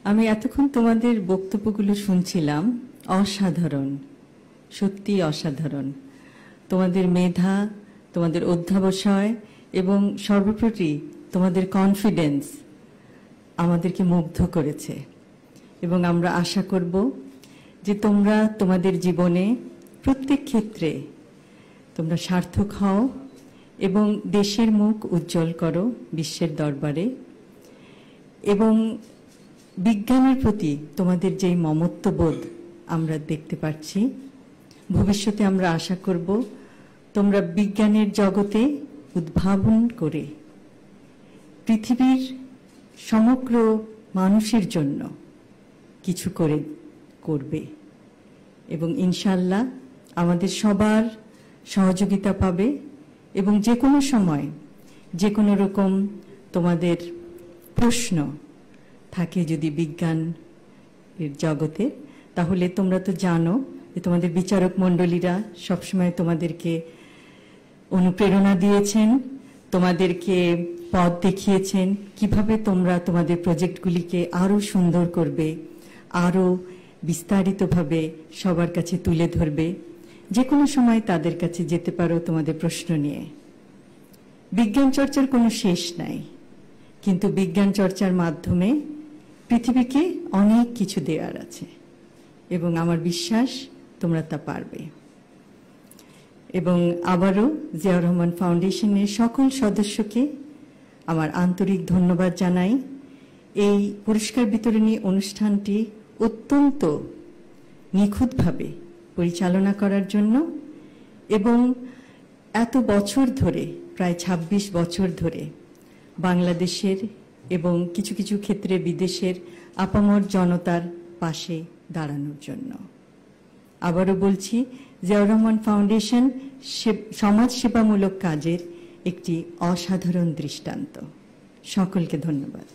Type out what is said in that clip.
আমি এতক্ষণ তোমাদের বক্তব্যগুলো শুনছিলাম। অসাধারণ, সত্যি অসাধারণ। তোমাদের মেধা, তোমাদের অধ্যবসায় এবং সর্বোপরি তোমাদের কনফিডেন্স আমাদেরকে মুগ্ধ করেছে। এবং আমরা আশা করব যে তোমরা তোমাদের জীবনে প্রত্যেক ক্ষেত্রে তোমরা সার্থক হও এবং দেশের মুখ উজ্জ্বল করো বিশ্বের দরবারে। এবং বিজ্ঞানের প্রতি তোমাদের যেই মমত্ববোধ আমরা দেখতে পাচ্ছি, ভবিষ্যতে আমরা আশা করব তোমরা বিজ্ঞানের জগতে উদ্ভাবন করে পৃথিবীর সমগ্র মানুষের জন্য কিছু করবে এবং ইনশাআল্লাহ আমাদের সবার সহযোগিতা পাবে। এবং যে কোনো সময় যে কোনো রকম তোমাদের প্রশ্ন থাকে যদি বিজ্ঞানের জগতে, তাহলে তোমরা তো জানো যে তোমাদের বিচারক মণ্ডলীরা সবসময় তোমাদেরকে অনুপ্রেরণা দিয়েছেন, তোমাদেরকে পথ দেখিয়েছেন কিভাবে তোমরা তোমাদের প্রজেক্টগুলিকে আরো সুন্দর করবে, আরো বিস্তারিতভাবে সবার কাছে তুলে ধরবে। যে কোনো সময় তাদের কাছে যেতে পারো তোমাদের প্রশ্ন নিয়ে। বিজ্ঞান চর্চার কোনো শেষ নাই, কিন্তু বিজ্ঞান চর্চার মাধ্যমে পৃথিবীকে অনেক কিছু দেওয়ার আছে এবং আমার বিশ্বাস তোমরা তা পারবে। এবং আবারও জিয়াউর রহমান ফাউন্ডেশনের সকল সদস্যকে আমার আন্তরিক ধন্যবাদ জানাই এই পুরস্কার বিতরণী অনুষ্ঠানটি অত্যন্ত নিখুঁতভাবে পরিচালনা করার জন্য এবং এত বছর ধরে, প্রায় ২৬ বছর ধরে বাংলাদেশের এবং কিছু কিছু ক্ষেত্রে বিদেশের আপামর জনতার পাশে দাঁড়ানোর জন্য। আবারও বলছি, জিয়াউর রহমান ফাউন্ডেশন সমাজ সেবামূলক কাজের একটি অসাধারণ দৃষ্টান্ত। সকলকে ধন্যবাদ।